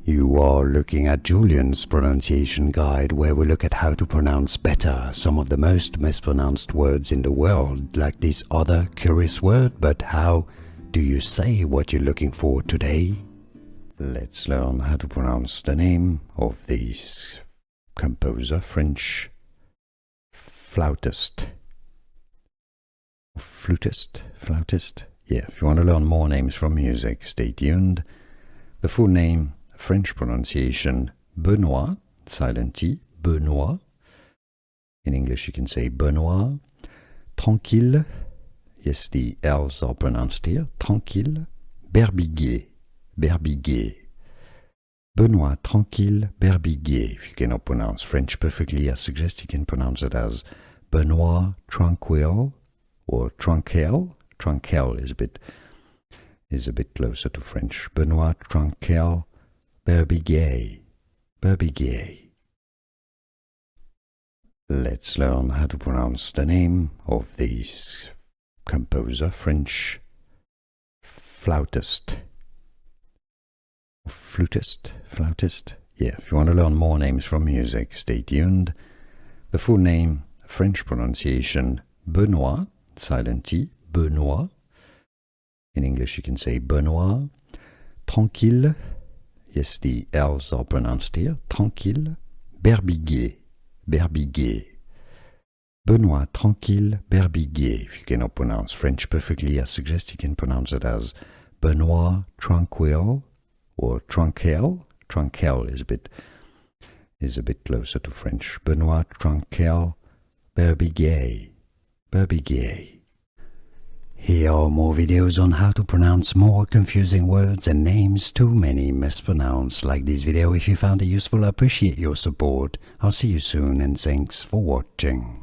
You are looking at Julian's pronunciation guide, where we look at how to pronounce better some of the most mispronounced words in the world, like this other curious word. But how do you say what you're looking for today? Let's learn how to pronounce the name of this composer, French flautist. Flautist? Yeah, if you want to learn more names from music, stay tuned. The full name, French pronunciation, Benoit, silent T, Benoit. In English you can say Benoit. Tranquille, yes, the L's are pronounced here, Tranquille Berbiguier. Benoit Tranquille Berbiguier. If you cannot pronounce French perfectly, I suggest you can pronounce it as Benoit Tranquille or Tranquille. Tranquille is a bit closer to French. Benoit Tranquille Berbiguier. Let's learn how to pronounce the name of this composer, French flautist. Flautist? Yeah, if you want to learn more names from music, stay tuned. The full name, French pronunciation, Benoit, silent T, Benoit. In English you can say Benoit. Tranquille, yes, the L's are pronounced here, Tranquille Berbiguier. Benoit Tranquille Berbiguier. If you cannot pronounce French perfectly, I suggest you can pronounce it as Benoit Tranquille or Tranquille. Tranquille is a bit closer to French. Benoit Tranquille Berbiguier. Here are more videos on how to pronounce more confusing words and names too many mispronounced. Like this video if you found it useful. I appreciate your support. I'll see you soon and thanks for watching.